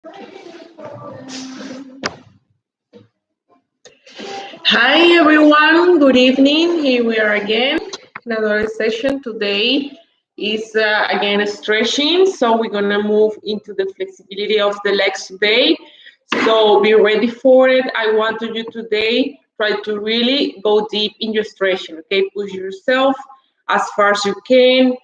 Hi everyone, good evening. Here we are again, another session. Today is again stretching, so we're gonna move into the flexibility of the legs today. So be ready for it. I want you today try to really go deep in your stretching. Okay, push yourself as far as you can.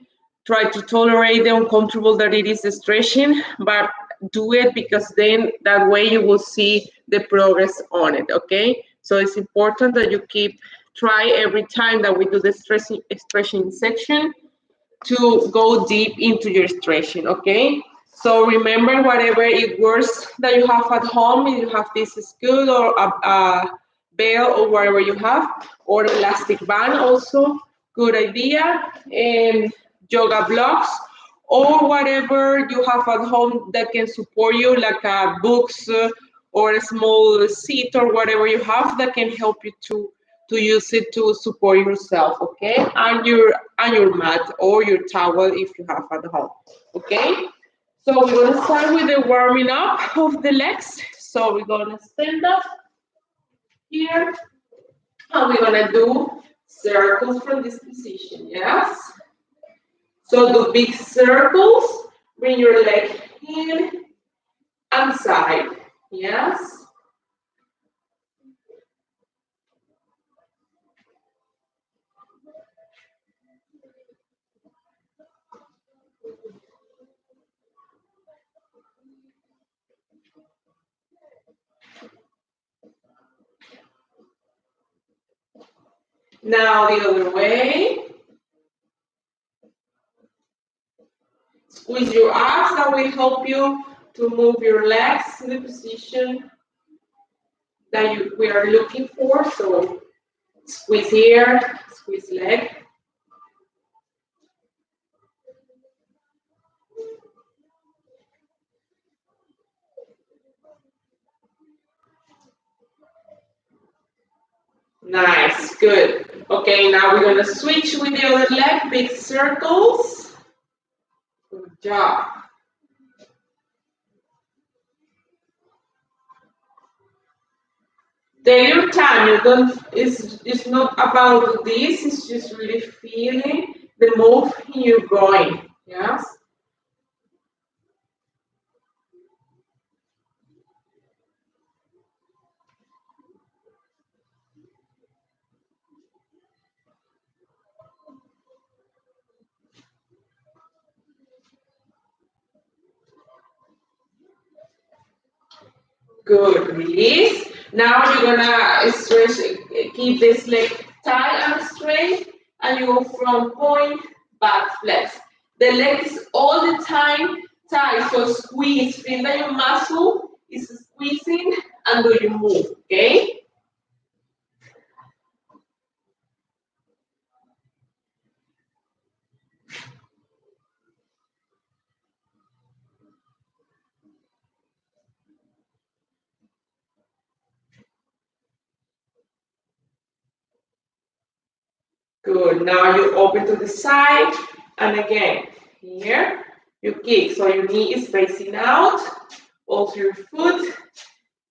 Try to tolerate the uncomfortable that it is stretching, but do it because then that way you will see the progress on it. Okay, so it's important that you keep try every time that we do the stretching section to go deep into your stretching. Okay, so remember, whatever it works that you have at home, if you have this is good, or a bell or whatever you have, or elastic band also good idea, and yoga blocks or whatever you have at home that can support you, like books, or a small seat or whatever you have that can help you to use it to support yourself. Okay, and your mat or your towel if you have at home. Okay, so we're gonna start with the warming up of the legs. So we're gonna stand up here, and we're gonna do circles from this position. Yes, so do big circles, bring your leg in and side. Yes. Now the other way. Squeeze your abs. That will help you to move your legs to the position that we are looking for. So squeeze here, squeeze leg. Nice, good. Okay, now we're gonna switch with the other leg, big circles. Good job. Take your time. You don't. It's not about this. It's just really feeling the move in your groin. Yes. Good. Release. Now you're gonna stretch. Keep this leg tight and straight, and you go from point back flex. The leg is all the time tight, so squeeze. Feel that your muscle is squeezing, and do you move? Okay. Good. Now you open to the side, and again here you kick. So your knee is facing out, also your foot,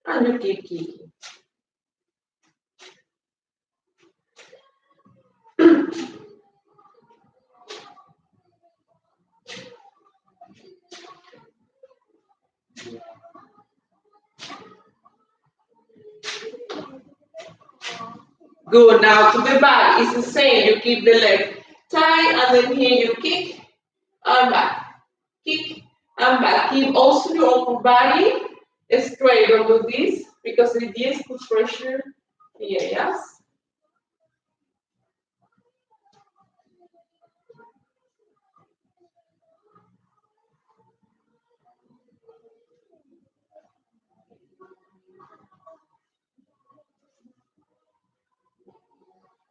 and you keep kicking. Good. Now to the back. It's the same. You keep the leg tight, and then here you kick and back. Kick and back. Keep also your upper body straight. Don't do this because the idea is put pressure here. Yes.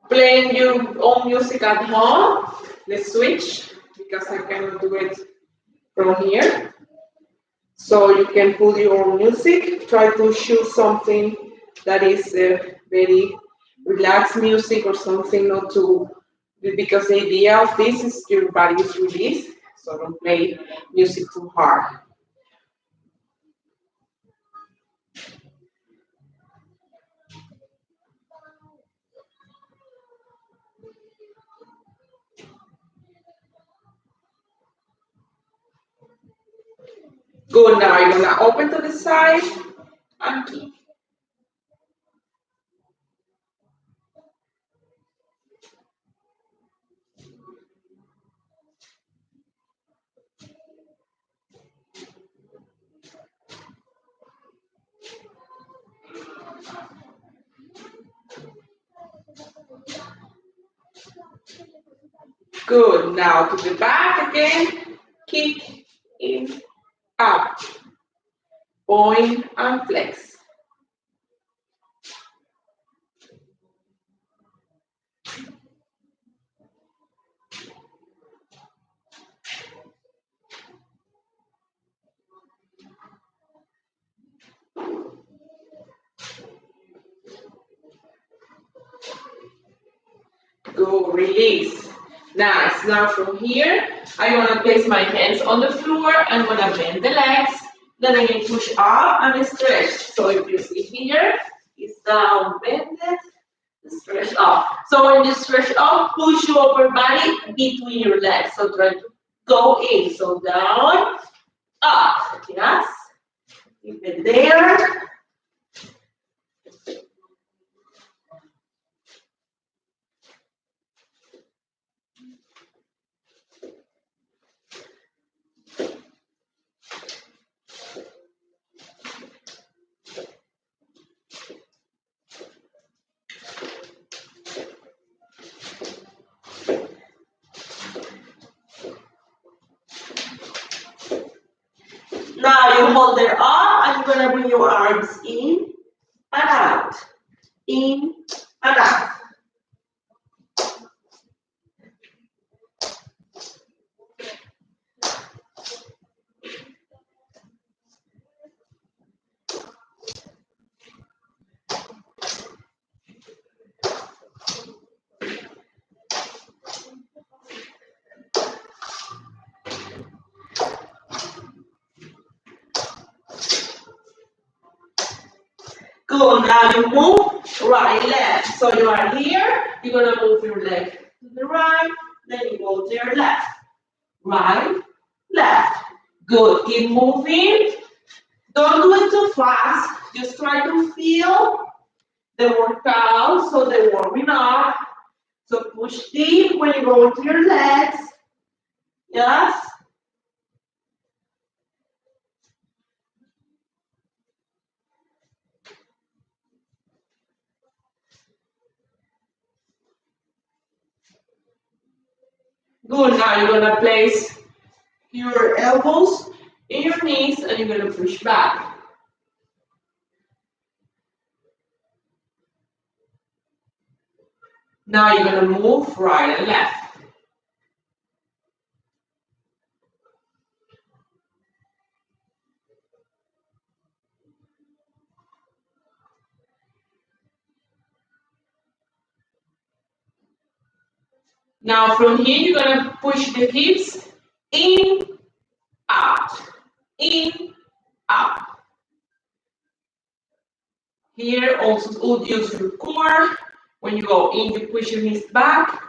Playing your own music at home. Let's switch because I cannot do it from here. So you can put your own music. Try to choose something that is very relaxed music or something not too, because the idea of this is your body is released. So don't play music too hard. Good, now you're gonna open to the side and kick. Good, now to the back again, kick, in, up, point and flex. Go, release. Nice. Now from here, I'm gonna place my hands on the floor. I'm gonna bend the legs. Then I'm gonna push up and stretch. So if you see here, it's down, bend it, stretch up. So when you stretch up, push your upper body between your legs. So try to go in. So down, up. Yes. Keep it there. Now you hold it up and you're gonna bring your arms in and out. In and out. Good, now you move right, left. So you are here, you're gonna move your leg to the right, then you go to your left. Right, left. Good, keep moving. Don't do it too fast. Just try to feel the workout, so they're warming up. So push deep when you go to your legs. Yes. Good, now you're gonna place your elbows in your knees and you're gonna push back. Now you're gonna move right and left. Now from here, you're gonna push the hips in, out, in, out. Here also use your core. When you go in, you push your knees back.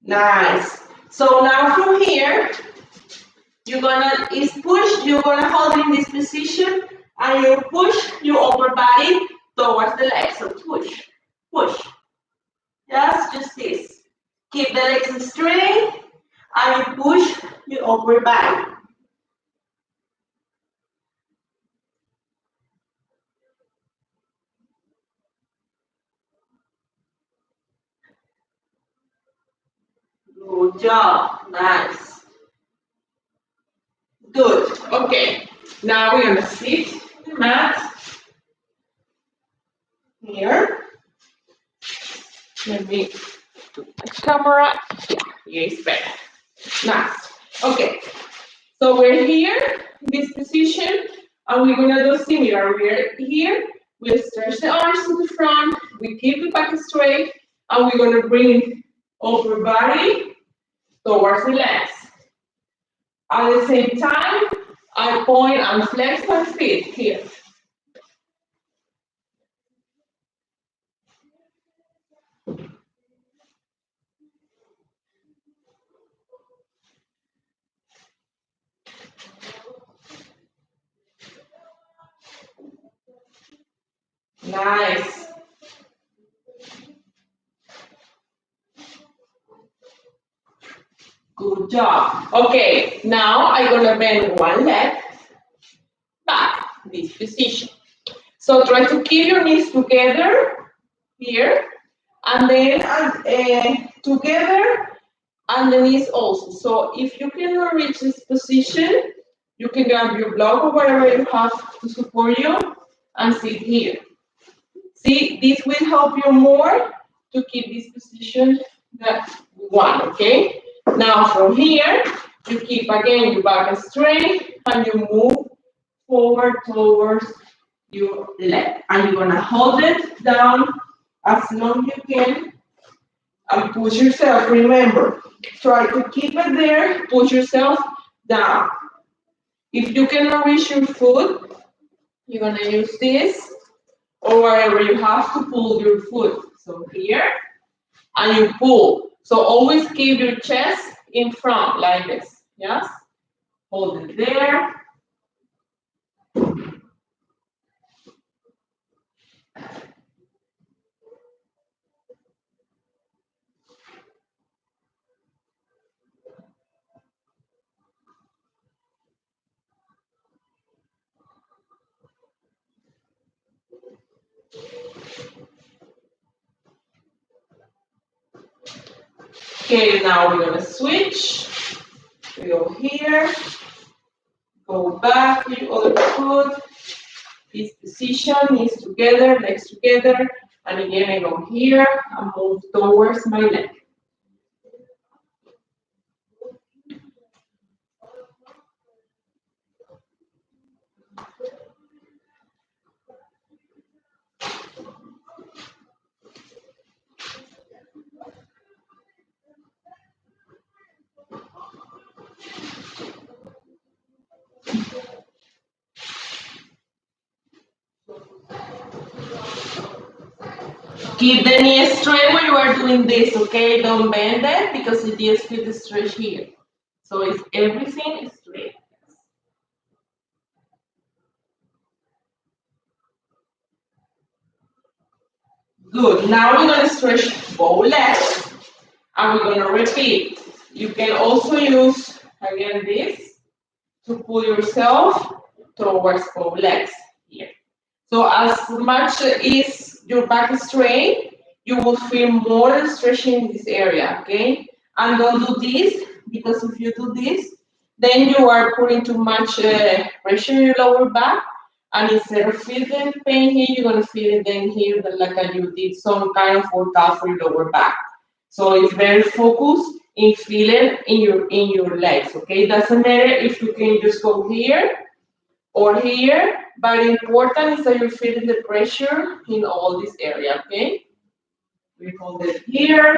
Nice. So now from here, you're gonna hold in this position and you push your upper body towards the legs. So push, push. Yes, just this. Keep the legs straight and you push your upper body. Good job. Nice. Good. Okay. Now we're gonna sit the mat here. Let me do the camera. Yeah, it's better. Nice. Okay. So we're here in this position, and we're gonna do similar. We're here. We'll stretch the arms to the front. We keep the back straight, and we're gonna bring upper body towards the legs. At the same time, I point and flex my feet here. Nice. Good job. Okay, now I'm gonna bend one leg back, this position. So try to keep your knees together here, and then together, and the knees also. So if you cannot reach this position, you can grab your block or whatever you have to support you and sit here. See, this will help you more to keep this position that one, okay? Now from here, you keep again your back straight and you move forward towards your leg. And you're gonna hold it down as long as you can and push yourself. Remember, try to keep it there, push yourself down. If you cannot reach your foot, you're gonna use this or wherever you have to pull your foot. So here, and you pull. So always keep your chest in front like this, yes? Hold it there. Okay, now we're gonna switch. We go here, go back with your other foot. This position, knees together, legs together, and again I go here and move towards my leg. Keep the knee straight when you are doing this, okay? Don't bend it because it just feels the stretch here. So it's everything straight. Good. Now we're going to stretch both legs and we're going to repeat. You can also use, again, this to pull yourself towards both legs here. So as much as your back is straight, you will feel more stretching in this area, okay? And don't do this, because if you do this, then you are putting too much pressure in your lower back, and instead of feeling pain here, you're gonna feel it then here, that like you did some kind of workout for your lower back. So it's very focused in feeling in your legs, okay? Doesn't matter if you can just go here or here, but important is that you're feeling the pressure in all this area, okay? We hold it here.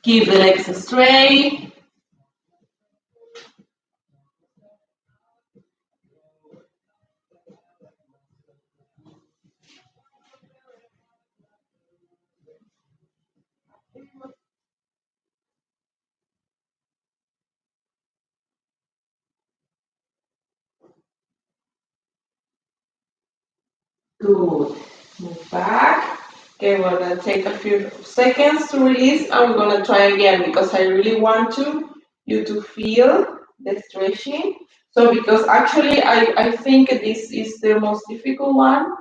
Keep the legs straight. Good. Move back. Okay, we're gonna take a few seconds to release and we're gonna try again because I really want you to feel the stretching. So because actually I think this is the most difficult one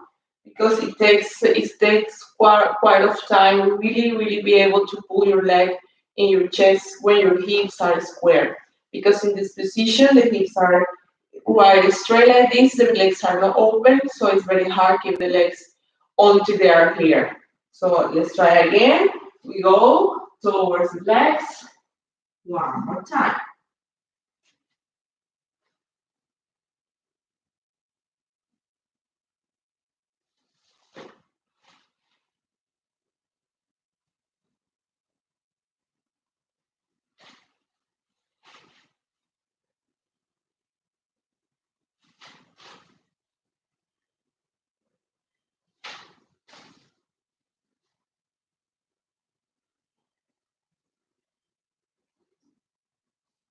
because it takes quite of time to really be able to pull your leg in your chest when your hips are square. Because in this position the hips are while straight like this, the legs are not open, so it's very hard to keep the legs onto they are here. So let's try again. We go towards the legs. One more time.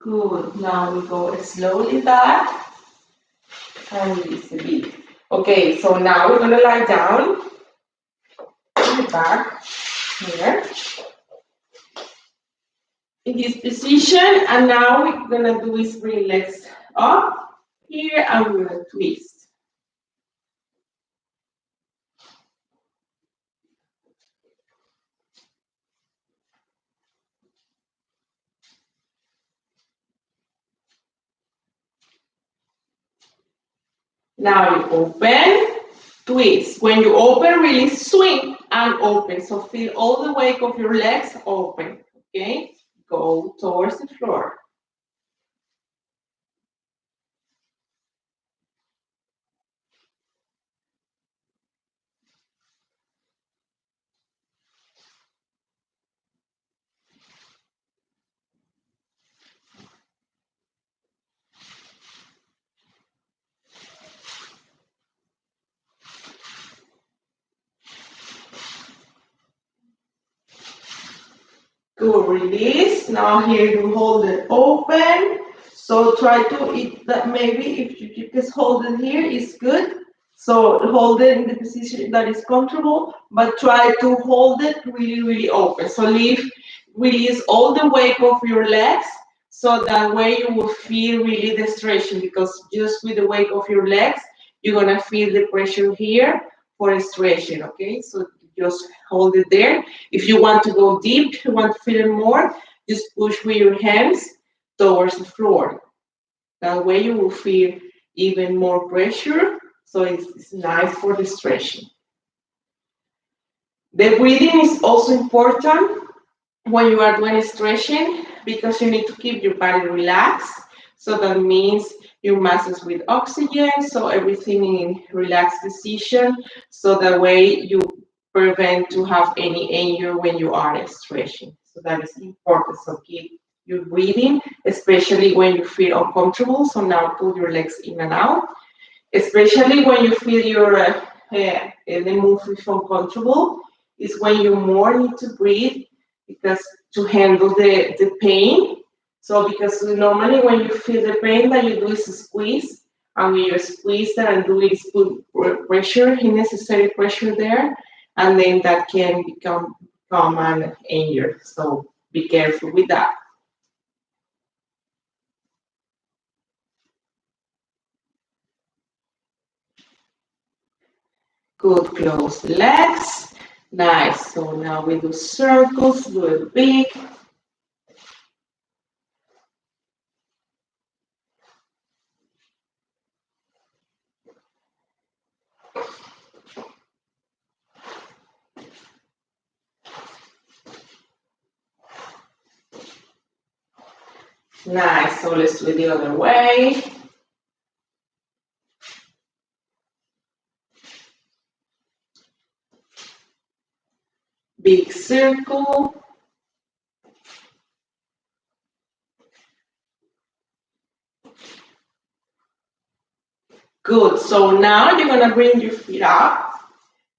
Good. Now we go slowly back and release a bit. Okay, so now we're gonna lie down in the back here in this position, and now we're gonna do is bring legs up here and we're gonna twist. Now you open, twist. When you open, really swing and open. So feel all the weight of your legs open. Okay? Go towards the floor. Good, release. Now here you hold it open. So try to eat that maybe if you just hold it here is good. So hold it in the position that is comfortable, but try to hold it really, really open. So release all the weight of your legs, so that way you will feel really the stretching, because just with the weight of your legs, you're gonna feel the pressure here for stretching, okay? So just hold it there. If you want to go deep, you want to feel it more, just push with your hands towards the floor. That way you will feel even more pressure, so it's nice for the stretching. The breathing is also important when you are doing stretching, because you need to keep your body relaxed. So that means your muscles with oxygen, so everything in relaxed position, so that way you prevent to have any anger when you are stretching. So that is important. So keep your breathing, especially when you feel uncomfortable. So now pull your legs in and out, especially when you feel the move is uncomfortable, is when you more need to breathe, because to handle the pain. So because normally when you feel the pain, that you do is squeeze, and when you squeeze that and do is put pressure, unnecessary pressure there, and then that can become an anger. So be careful with that. Good, close the legs. Nice. So now we do circles, do it big. Nice. So let's do it the other way. Big circle. Good. So now you're gonna bring your feet up.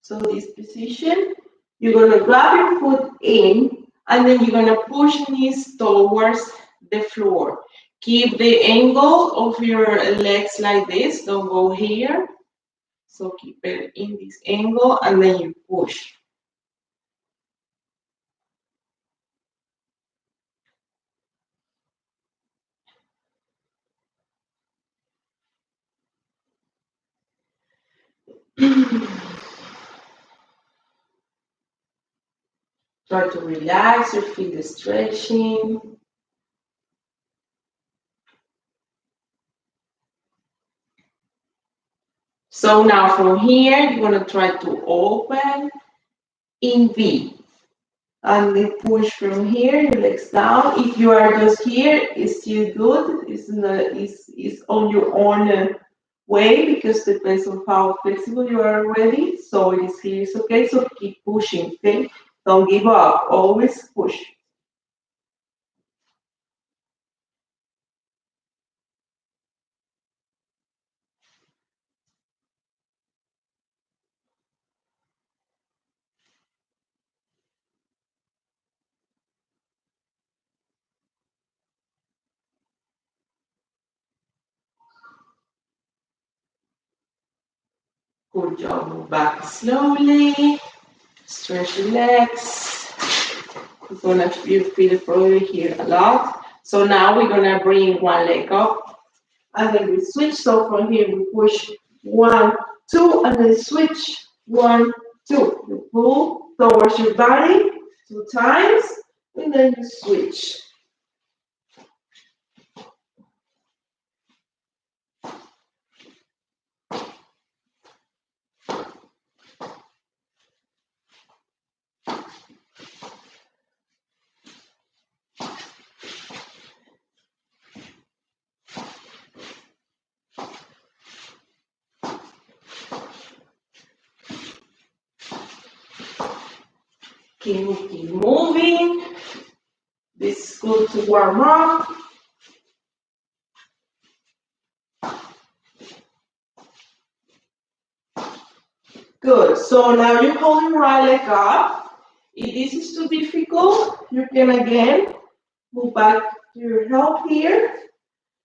So this position, you're gonna grab your foot in, and then you're gonna push knees towards the floor. Keep the angle of your legs like this. Don't go here. So keep it in this angle, and then you push. Try to relax your feet, the stretching. So now from here, you're gonna try to open in V. And then push from here, your legs down. If you are just here, it's still good. It's on your own way, because it depends on how flexible you are already. So it is here, it's okay. So keep pushing, okay? Don't give up. Always push. Good job. Move back slowly. Stretch your legs. You're gonna feel it probably here a lot. So now we're gonna bring one leg up and then we switch. So from here we push 1, 2, and then switch 1, 2. You pull towards your body 2 times, and then you switch. Keep moving. This is good to warm up. Good. So now you're holding right leg up. If this is too difficult, you can again move back to your help here.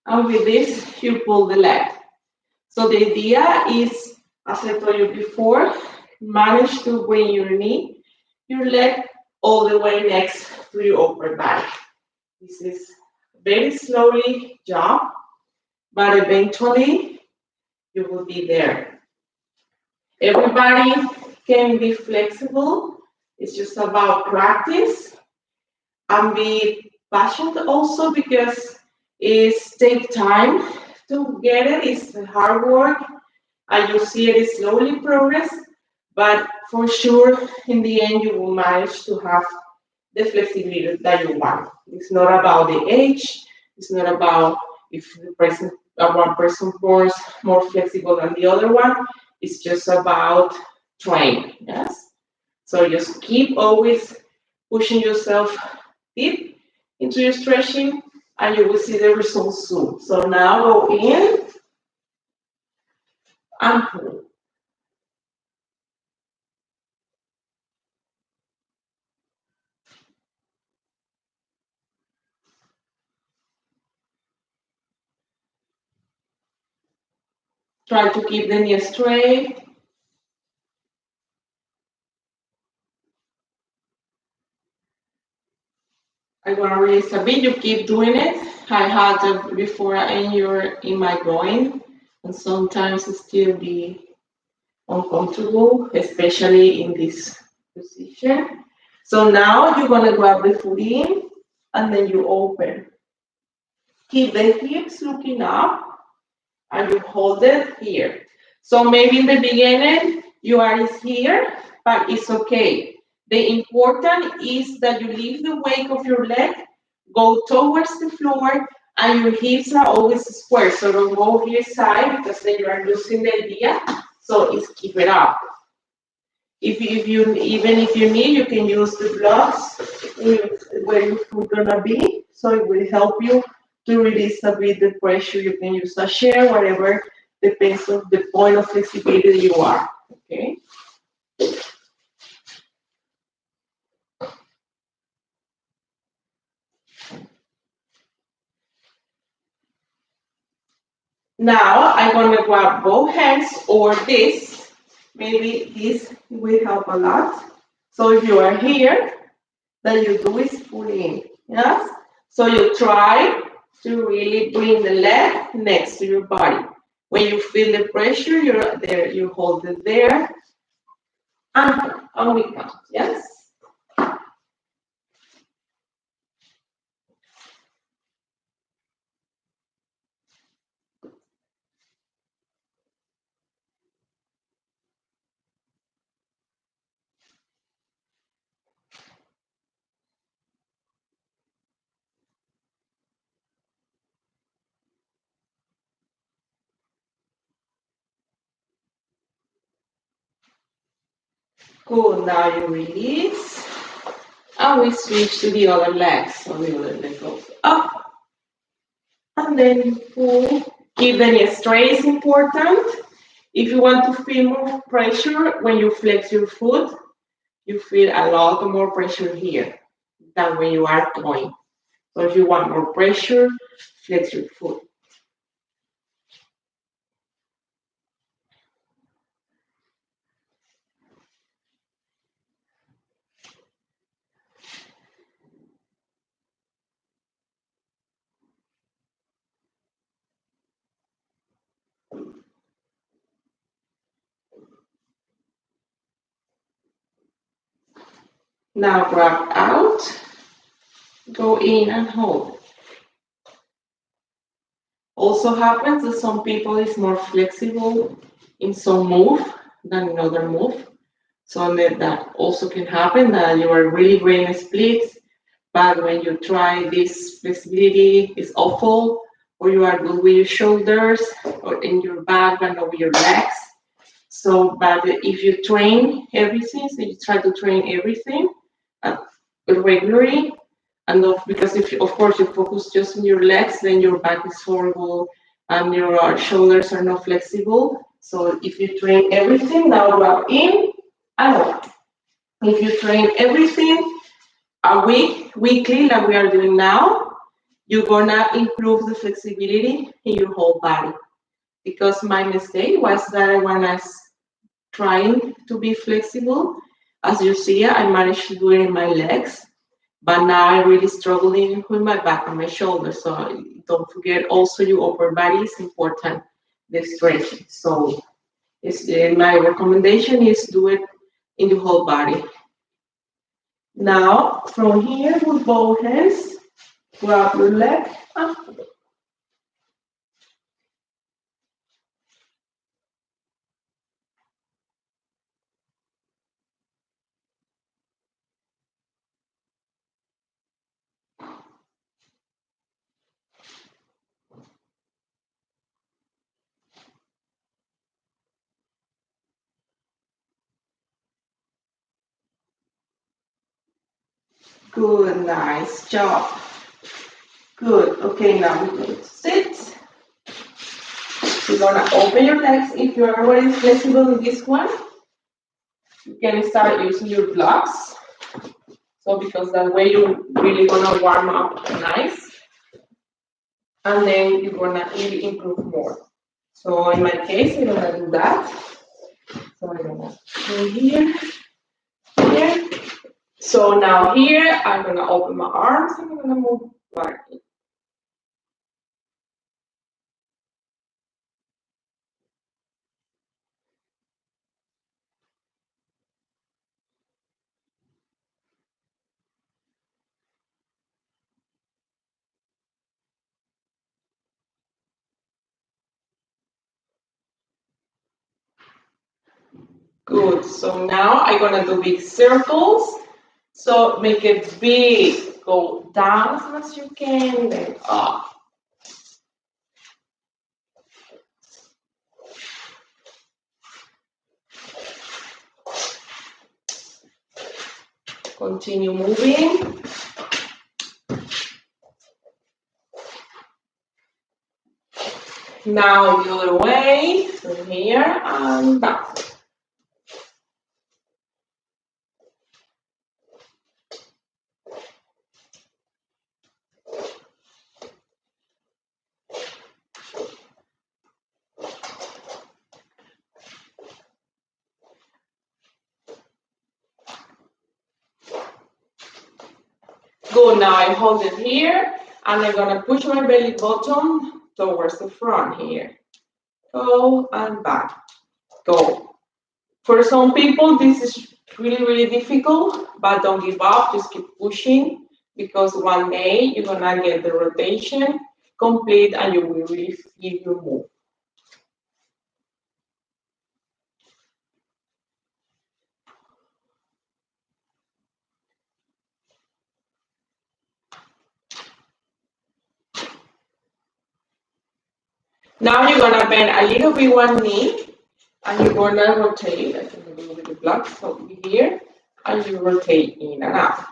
And with this, you pull the leg. So the idea is, as I told you before, manage to bring your leg all the way next to your upper body. This is very slowly jump, but eventually you will be there. Everybody can be flexible. It's just about practice and be patient also, because it takes time to get it. It's hard work and you see it slowly progress, but for sure in the end you will manage to have the flexibility that you want. It's not about the age. It's not about if one person born more flexible than the other one. It's just about training. Yes. So just keep always pushing yourself deep into your stretching, and you will see the results soon. So now go in and pull. Try to keep the knee straight. I'm gonna release a bit. You keep doing it. I had it before in my groin, and sometimes it still be uncomfortable, especially in this position. So now you're gonna grab the foot in, and then you open. Keep the hips looking up, and you hold it here. So maybe in the beginning you are here, but it's okay. The important is that you leave the weight of your leg, go towards the floor, and your hips are always square. So don't go here side, because then you are losing the idea. So it's keep it up. Even if you need, you can use the blocks where your foot gonna be. So it will help you to release a bit the pressure. You can use a chair, whatever depends on the point of flexibility you are. Okay. Now I'm gonna grab both hands or this. Maybe this will help a lot. So if you are here, then you do is pull in. Yes. So you try to really bring the leg next to your body. When you feel the pressure, you're there. You hold it there, and we count. Yes. Cool. Now you release, and we switch to the other leg. So the other leg goes up, and then you pull. Keep the knee straight is important. If you want to feel more pressure when you flex your foot, you feel a lot more pressure here than when you are going. So if you want more pressure, flex your foot. Now grab out, go in and hold. Also happens that some people is more flexible in some move than in other move. So that also can happen that you are really great in splits, but when you try this flexibility is awful, or you are good with your shoulders or in your back but not with your legs. So, but if you train everything, so you try to train everything regularly, and because if you, of course you focus just on your legs, then your back is horrible and your shoulders are not flexible. So if you train everything, now grab in and out. If you train everything a weekly, like we are doing now, you're gonna improve the flexibility in your whole body. Because my mistake was that when I was trying to be flexible, as you see, I managed to do it in my legs, but now I'm really struggling with my back and my shoulders. So don't forget also your upper body is important, the stretching. So my recommendation is do it in the whole body. Now, from here with both hands, grab your leg up. Good, nice job. Good, okay, now we're going to sit. You're gonna open your legs. If you're already flexible in this one, you can start using your blocks. So because that way you're really gonna warm up nice. And then you're gonna really improve more. So in my case, I'm gonna do that. So I'm gonna go here, here. So now here, I'm gonna open my arms and I'm gonna move back. Good, so now I'm gonna do big circles. So make it big, go down as much as you can, then up. Continue moving. Now the other way, from here and back. Good, now I hold it here and I'm gonna push my belly button towards the front here. Go and back, go. For some people, this is really, really difficult, but don't give up, just keep pushing because one day you're gonna get the rotation complete and you will really feel your move. Now you're gonna bend a little bit one knee and you're gonna rotate. I can do with the block, so here, and you rotate in and out.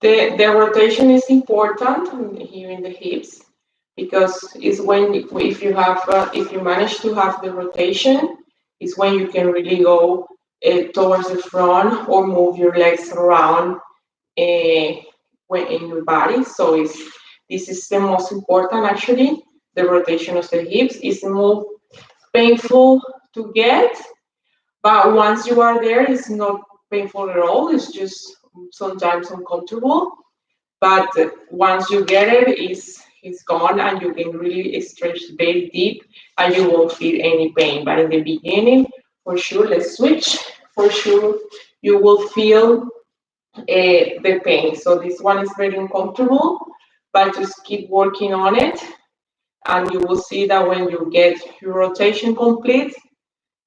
The rotation is important here in the hips because it's when if you manage to have the rotation, is when you can really go towards the front or move your legs around when in your body. So this is the most important actually. The rotation of the hips is more painful to get, but once you are there, it's not painful at all. It's just sometimes uncomfortable. But once you get it, is gone, and you can really stretch very deep, and you won't feel any pain. But in the beginning, for sure, let's switch. For sure, you will feel the pain. So this one is very uncomfortable, but just keep working on it, and you will see that when you get your rotation complete,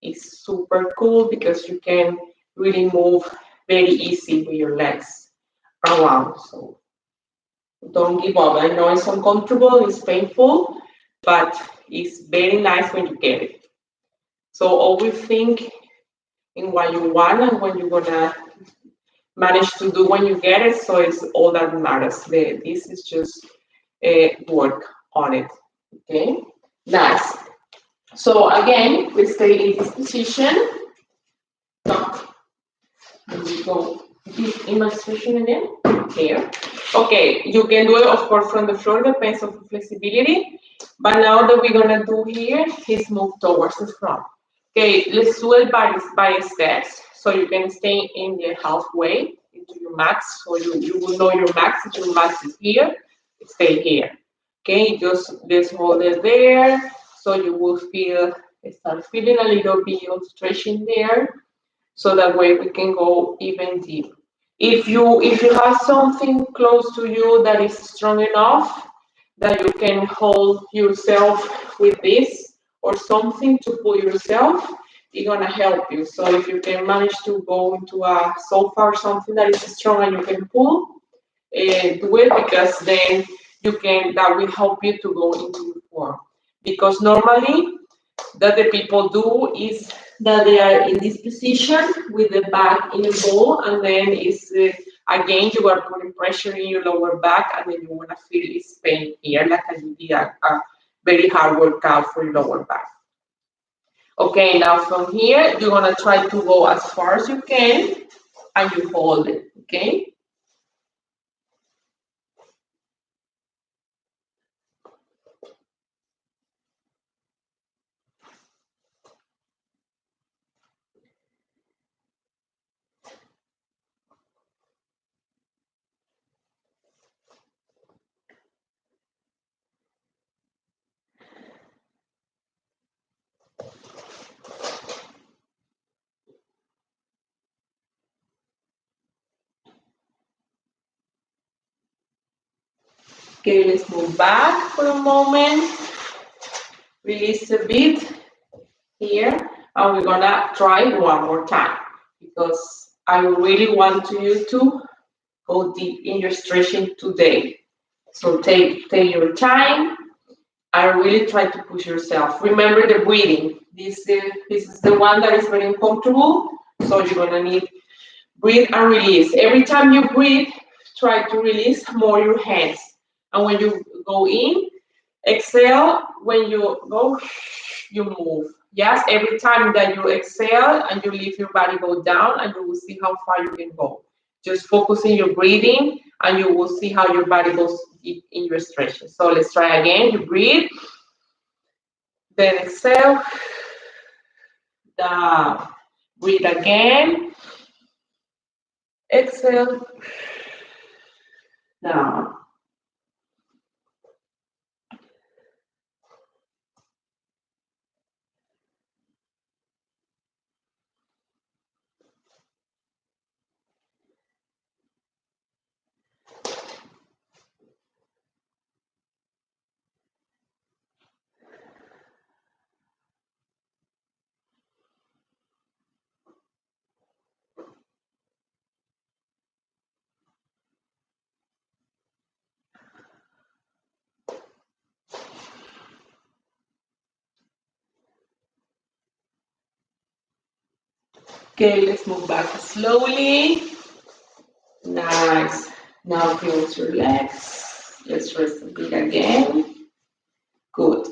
it's super cool because you can really move very easy with your legs around. So don't give up. I know it's uncomfortable, it's painful, but it's very nice when you get it. So always think in what you want and what you're gonna manage to do when you get it. So it's all that matters. This is just work on it. Okay, nice. So again, we stay in this position. So we go deep illustration again here. Okay, you can do it of course from the floor, depends on the flexibility. But now that we're gonna do here is move towards the front. Okay, let's do it by steps. So you can stay in the halfway into your max. So you will know your max. If your max is here, stay here. Okay, just hold it there. So you will start feeling a little bit of stretching there. So that way we can go even deep. If you have something close to you that is strong enough that you can hold yourself with this or something to pull yourself, it's gonna help you. So if you can manage to go into a sofa or something that is strong and you can pull, do it, because then that will help you to go into your form. Because normally that the people do is that they are in this position with the back in a ball, and then again you are putting pressure in your lower back, and then you want to feel this pain here, like it be a very hard workout for your lower back. Okay, now from here you're gonna try to go as far as you can, and you hold it. Okay. Okay, let's move back for a moment. Release a bit here, and we're gonna try one more time because I really want you to go deep in your stretching today. So take your time and really try to push yourself. Remember the breathing. This is the one that is very uncomfortable. So you're gonna need breathe and release. Every time you breathe, try to release more your hands. And when you go in, exhale. When you go, you move. Yes, every time that you exhale and you leave your body go down, and you will see how far you can go. Just focus in your breathing, and you will see how your body goes deep in your stretching. So let's try again. You breathe, then exhale, down. Breathe again, exhale, down. Okay, let's move back slowly. Nice. Now close your legs. Let's rest a bit again. Good.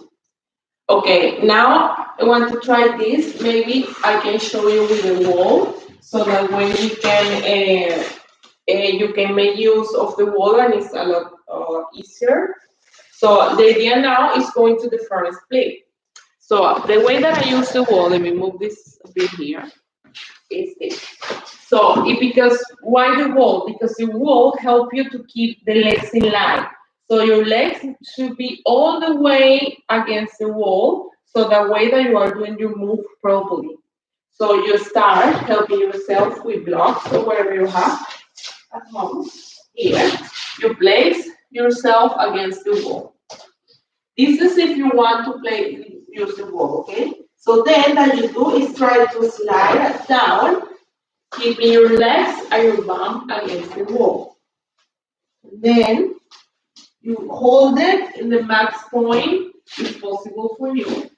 Okay, now I want to try this. Maybe I can show you with the wall, so that when you can make use of the wall, and it's a lot easier. So the idea now is going to the front split. So the way that I use the wall, let me move this a bit here, is this. So because why the wall? Because the wall help you to keep the legs in line. So your legs should be all the way against the wall, so that way that you are doing your move properly. So you start helping yourself with blocks or whatever you have at home. Here, you place yourself against the wall. This is if you want to use the wall, okay? So then that you do is try to slide down, keeping your legs and your bum against the wall. Then you hold it in the max point if possible for you.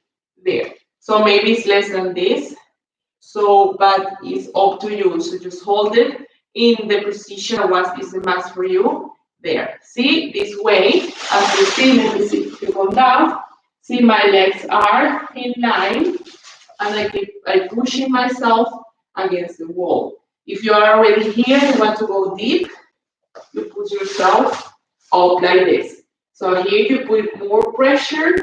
There. So maybe it's less than this. So, but it's up to you. So just hold it in the position that was is the max for you. There. See, this way, as you see, let me see if you go down. See, my legs are in line, and I pushing myself against the wall. If you are already here, you want to go deep, you put yourself up like this. So here you put more pressure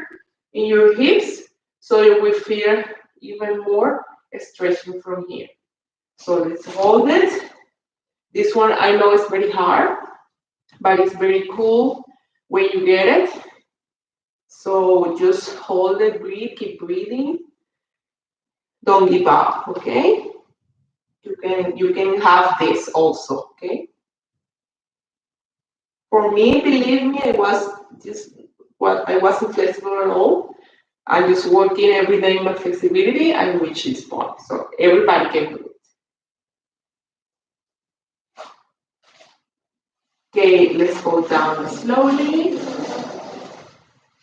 in your hips, so you will feel even more stretching from here. So let's hold it. This one I know is very hard, but it's very cool when you get it. So just hold it, breathe, keep breathing. Don't give up, okay? You can have this also, okay? For me, believe me, I wasn't flexible at all. I just working every day in my flexibility and reach this point. So everybody can do it. Okay, let's go down slowly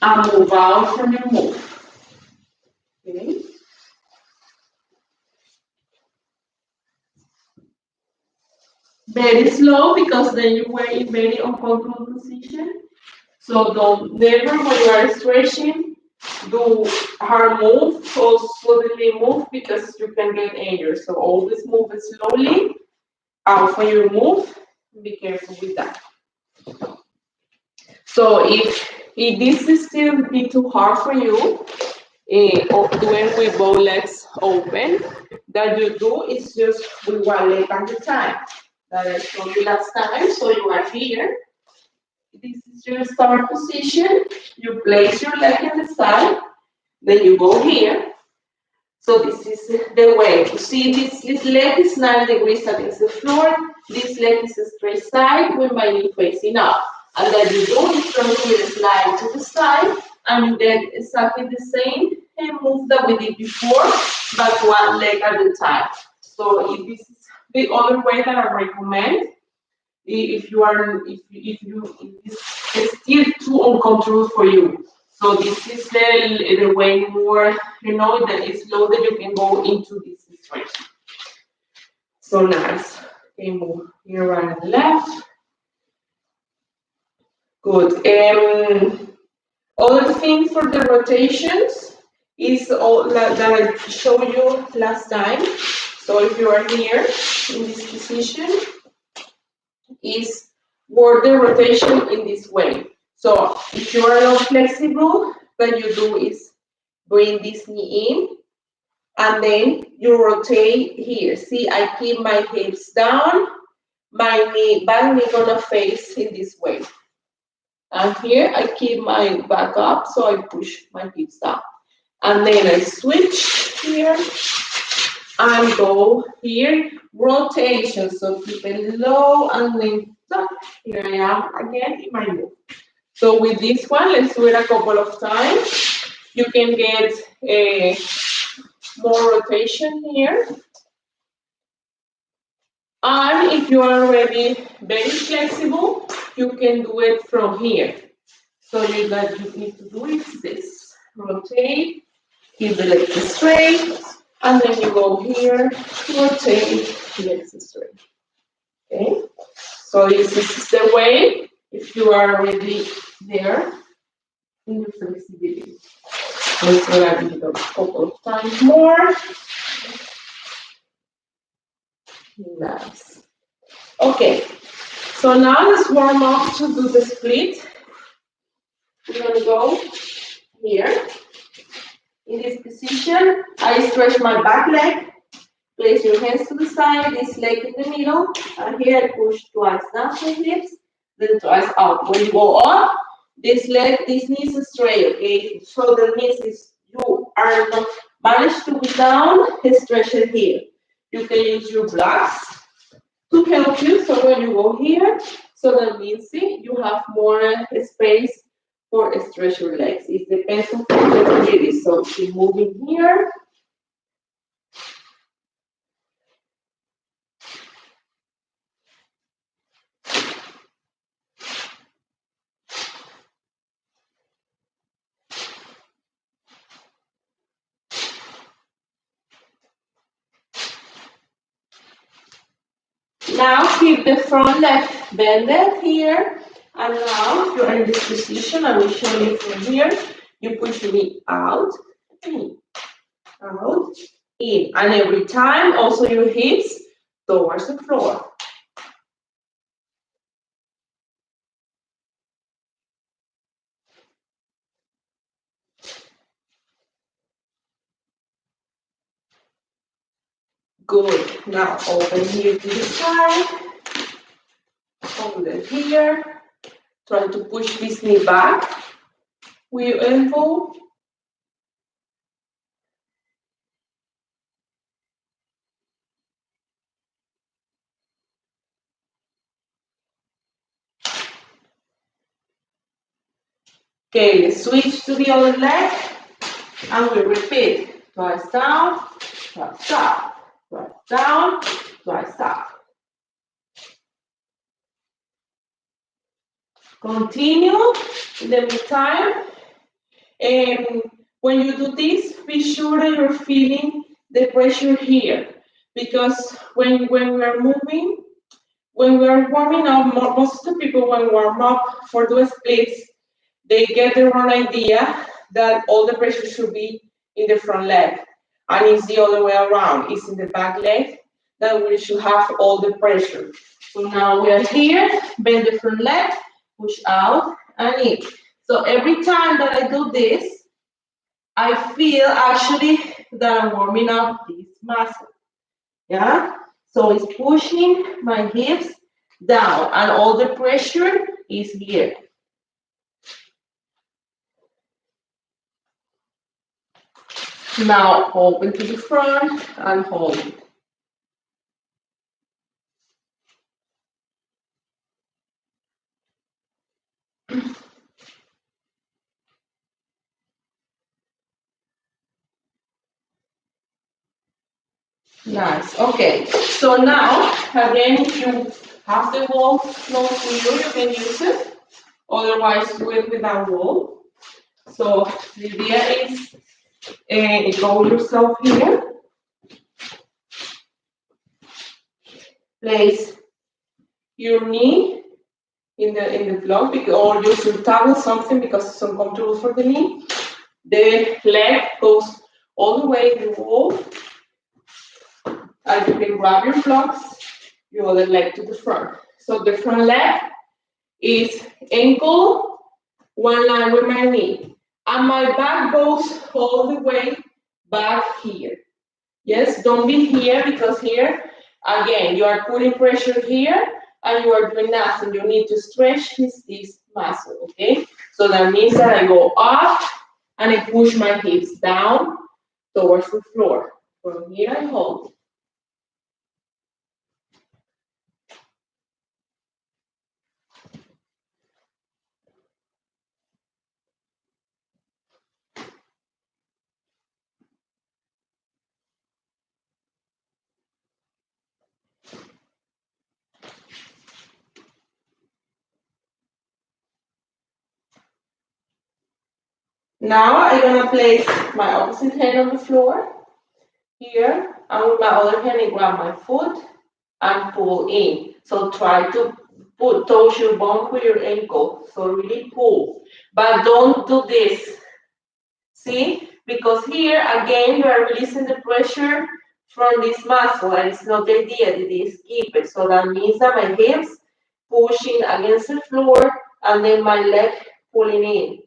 and move out from your move. Okay. Very slow because then you were in very uncomfortable position. So don't never when you are stretching do hard move, so slowly move because you can get injured. So always move slowly out when you move. Be careful with that. So if this is still be too hard for you, doing with both legs open, that you do is just with one leg at a time. That I showed you last time. So you are here. This is your start position. You place your leg in the side. Then you go here. So this is the way. You see this leg is 90 degrees against the floor. This leg is a straight side with my knee facing up. And then you do is from here slide to the side and you get exactly the same move that we did before, but one leg at a time. So if this is the other way that I recommend, if it's still too uncomfortable for you. So this is the way more, that it's slow that you can go into this situation. So nice. Okay, move here right and left. Good. Other thing for the rotations is all that I showed you last time. So if you are here in this position, is work the rotation in this way. So if you are not flexible, what you do is bring this knee in and then you rotate here. See, I keep my hips down, my back knee gonna face in this way. And here I keep my back up, so I push my hips down. And then I switch here and go here, rotation. So keep it low and then top. Here I am again in my move. So with this one, let's do it a couple of times. You can get more rotation here. And if you are already very flexible, you can do it from here. So what you need to do is this. Rotate, keep the legs straight, and then you go here, rotate, legs straight. Okay? So this is the way if you are already there in your flexibility. Let's do that a couple of times more. Nice. Okay, so now let's warm up to do the split. We're gonna go here. In this position, I stretch my back leg. Place your hands to the side, this leg in the middle, and here I push twice down the hips, then twice out. When you go up, This leg, this knee is straight, okay? So that means is you are not managed to be down, stretch it here. You can use your blocks to help you. So when you go here, so that means see, you have more space for stretch your legs. It depends on flexibility. So keep moving here. Now keep the front leg bended here. And now you're in this position. I will show you from here. You push the knee out, in, out, in. And every time also your hips towards the floor. Good. Now open here to the side. Hold it here. Try to push this knee back with your elbow. Okay, let's switch to the other leg and we repeat. Twice down, twice up, twice down, twice up. Continue in the meantime. And when you do this, be sure that you're feeling the pressure here. Because when we are moving, when we are warming up, most of the people when warm up for those splits, they get the wrong idea that all the pressure should be in the front leg. And it's the other way around. It's in the back leg that we should have all the pressure. So now we are here, bend the front leg, push out and in. So every time that I do this, I feel actually that I'm warming up this muscle. Yeah? So it's pushing my hips down and all the pressure is here. Now open to the front and hold it. Nice. Okay. So now, again, if you have the wall close to you, you can use it. Otherwise, do it without wall. So the idea is go yourself here. Place your knee in the block, or use your towel something because it's uncomfortable for the knee. The leg goes all the way to the wall. And you can grab your blocks, your other leg to the front. So the front leg is ankle, one line with my knee. And my back goes all the way back here. Yes, don't be here because here, again, you are putting pressure here and you are doing nothing. You need to stretch this muscle, okay? So that means that I go up and I push my hips down towards the floor. From here I hold. Now I'm gonna place my opposite hand on the floor here, and with my other hand I grab my foot and pull in. So try to touch your bone with your ankle. So really pull, but don't do this. See, because here again you are releasing the pressure from this muscle, and it's not the idea. It is keep it. So that means that my hips pushing against the floor, and then my leg pulling in.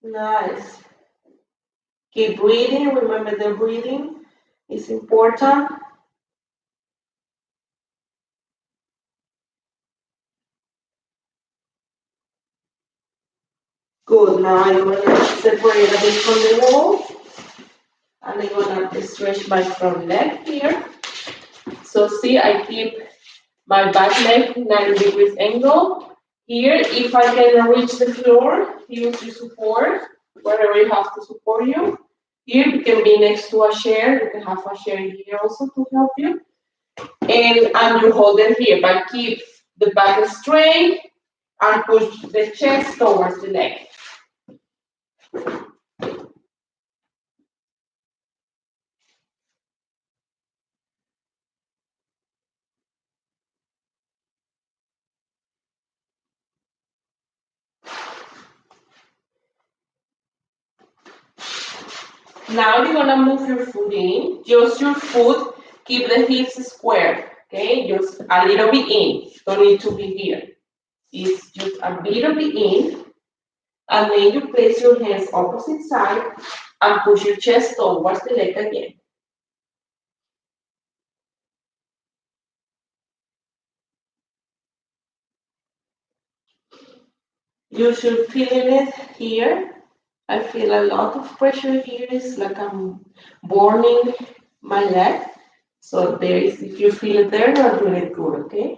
Nice. Keep breathing. Remember the breathing is important. Good. Now I'm going to separate a bit from the wall. And I'm going to stretch my front leg here. So see, I keep my back leg 90 degrees angle. Here, if I can reach the floor, use your support, wherever you have to support you. Here, you can be next to a chair. You can have a chair here also to help you. And you hold it here, but keep the back straight and push the chest towards the leg. Now you're gonna move your foot in, just your foot, keep the hips square, okay? Just a little bit in, don't need to be here. It's just a little bit in, and then you place your hands opposite side and push your chest towards the leg again. You should feel it here. I feel a lot of pressure here. It's like I'm burning my leg. So there is, if you feel it there, you're doing it good, okay?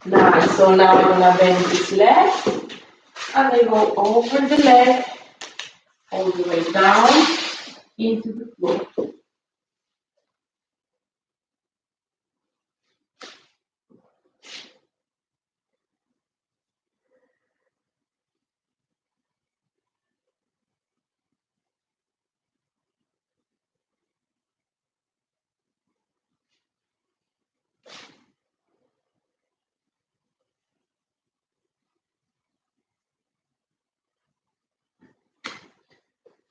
Nice. So now I'm gonna bend this leg, and I go over the leg, all the way down into the floor.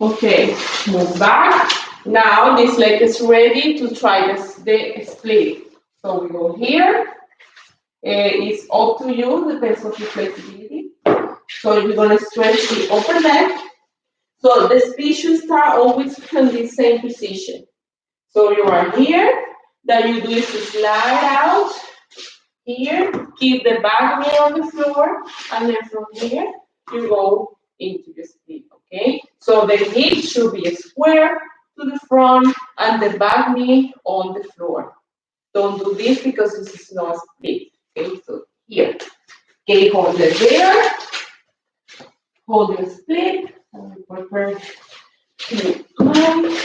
Okay, move back. Now this leg is ready to try the split. So we go here. It's up to you, depends on your flexibility. So you're gonna stretch the upper leg. So the split should start always in the same position. So you are here. That you do is to slide out here, keep the back knee on the floor, and then from here you go into the split. Okay, so the hip should be square to the front and the back knee on the floor. Don't do this because this is not split. Okay, so here. Okay, hold it there. Hold your split. And we prepare to climb.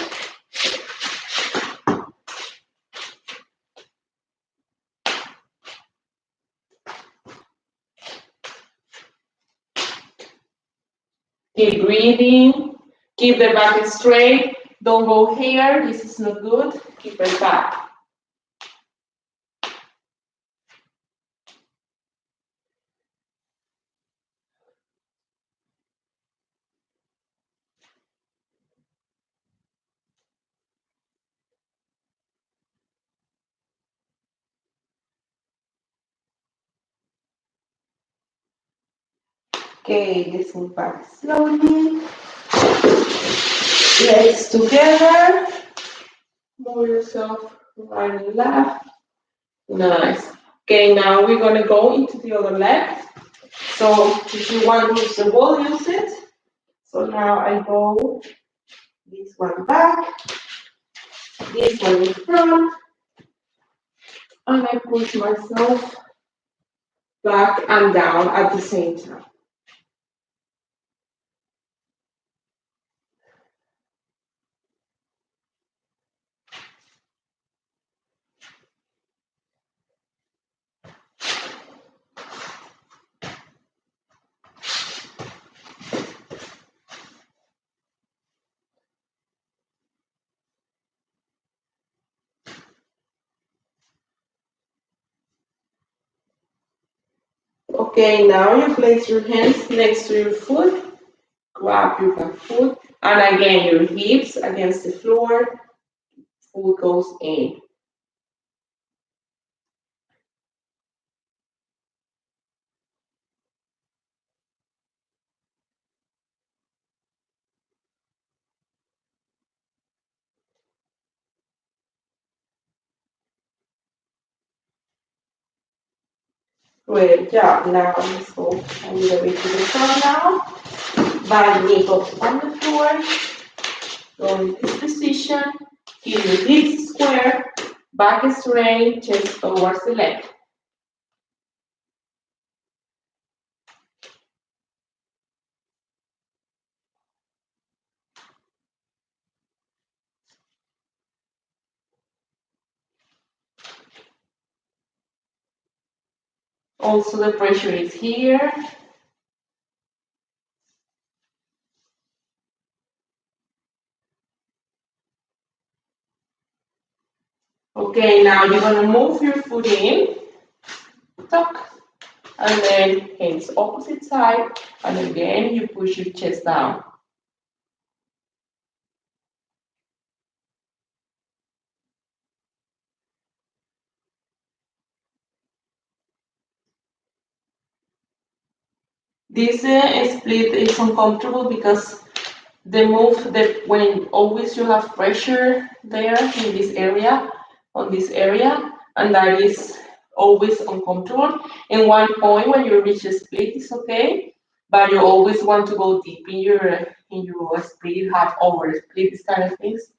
Keep breathing. Keep the back straight. Don't go here. This is not good. Keep it back. Okay, listen back slowly. Legs together. Move yourself right and left. Nice. Okay, now we're gonna go into the other leg. So if you want to use the wall, use it. So now I go this one back, this one in front, and I push myself back and down at the same time. Okay, now you place your hands next to your foot, grab your back foot, and again your hips against the floor, foot goes in. Great job. Now let's go a little bit to the front now. Body knee goes on the floor. Go in this position. Keep your hips square. Back straight, chest towards the leg. Also, the pressure is here. Okay, now you're gonna move your foot in, tuck, and then hands opposite side, and again you push your chest down. This split is uncomfortable because the move that when always you have pressure there in this area, on this area, and that is always uncomfortable. And one point when you reach a split is okay, but you always want to go deep in your split, have over split, this kind of things.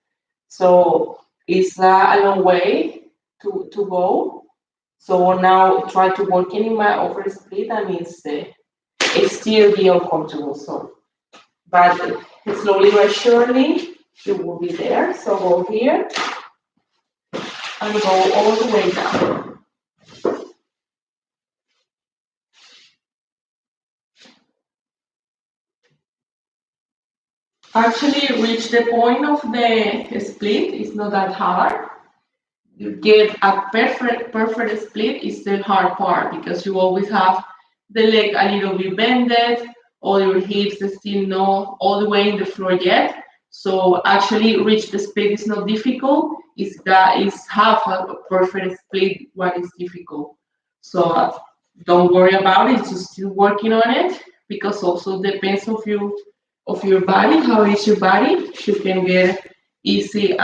So it's a long way to go. So now try to work in my over split, and it's still be uncomfortable. So, but slowly but surely you will be there. So go here and go all the way down. Actually, reach the point of the split is not that hard. You get a perfect split is the hard part because you always have the leg a little bit bended, all your hips are still not all the way in the floor yet. So actually reach the split is not difficult. It's that is half a perfect split what is difficult. So don't worry about it. Just still working on it because also depends of your body. How is your body? You can get easy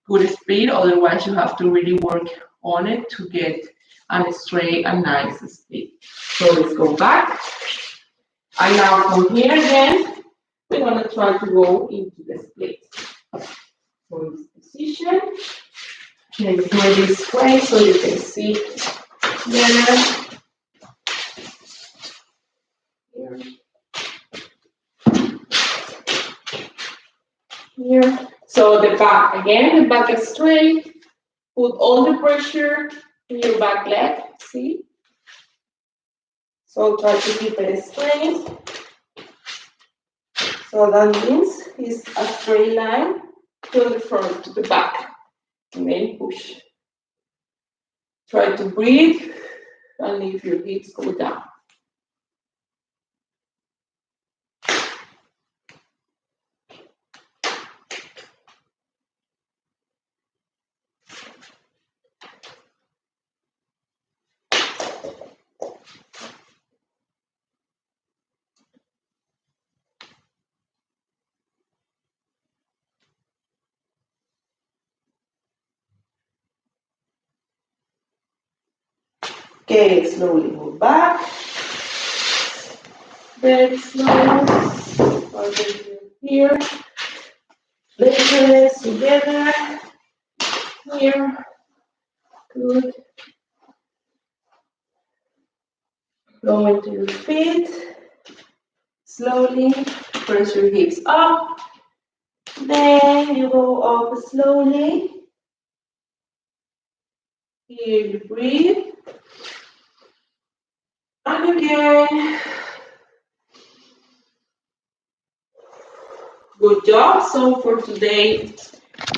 good speed, otherwise you have to really work on it to get a straight and nice speed. So let's go back. And now from here again, we're gonna try to go into the split. So in this position, let's go this way so you can see better. Here. So the back, again, the back is straight. Put all the pressure in your back leg, see? So try to keep it straight. So that means it's a straight line from the front to the back. And then push. Try to breathe and leave your hips go down. Okay, slowly move back. Very slow. Here. Let's your legs together. Here. Good. Go into your feet. Slowly press your hips up. Then you go up slowly. Here you breathe. And again. Good job. So for today,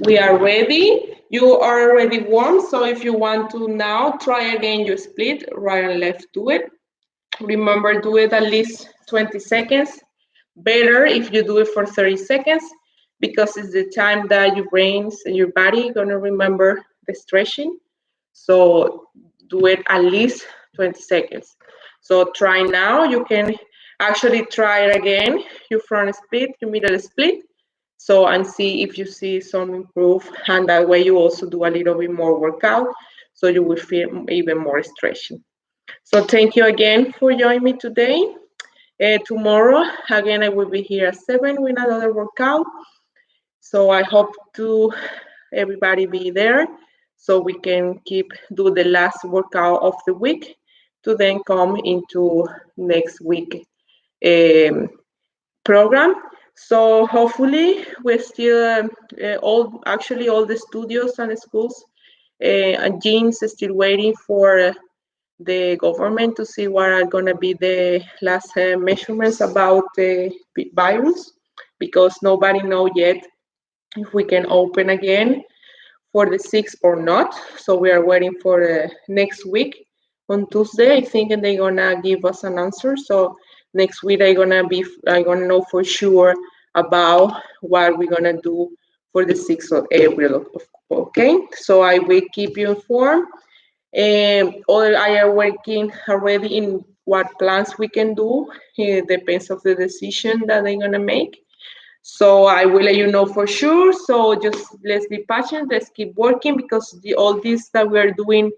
we are ready. You are already warm. So if you want to now try again your split, right and left, do it. Remember, do it at least 20 seconds. Better if you do it for 30 seconds because it's the time that your brains and your body gonna remember the stretching. So do it at least 20 seconds. So try now. You can actually try it again, your front split, your middle split. So and see if you see some improve, and that way you also do a little bit more workout, so you will feel even more stretching. So thank you again for joining me today. Tomorrow, again, I will be here at 7 with another workout. So I hope to everybody be there so we can keep do the last workout of the week to then come into next week program. So hopefully we still all the studios and schools and gyms still waiting for the government to see what are going to be the last measurements about the virus, because nobody know yet if we can open again for the 6th or not. So we are waiting for next week on Tuesday, I think, and they're gonna give us an answer. So next week I gonna know for sure about what we're gonna do for the 6th of April. Okay, so I will keep you informed. Or I are working already in what plans we can do. It depends of the decision that they're gonna make. So I will let you know for sure. So just let's be patient. Let's keep working, because all this that we are doing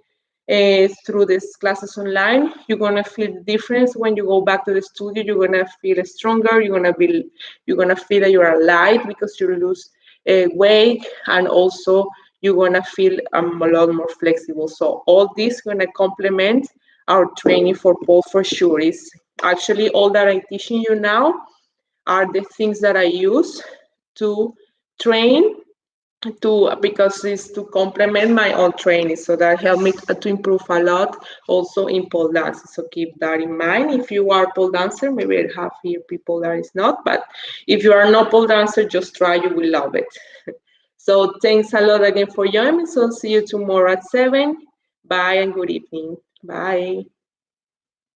through these classes online, you're gonna feel the difference when you go back to the studio. You're gonna feel stronger. You're gonna feel that you are light because you lose weight, and also you're gonna feel a lot more flexible. So all this gonna complement our training for pole for sure. Is actually all that I'm teaching you now are the things that I use to train to, because it's to complement my own training. So that helped me to improve a lot also in pole dancing. So keep that in mind. If you are pole dancer, maybe I have here people that is not, but if you are not pole dancer, just try, you will love it. So thanks a lot again for joining me. So see you tomorrow at 7. Bye and good evening. Bye.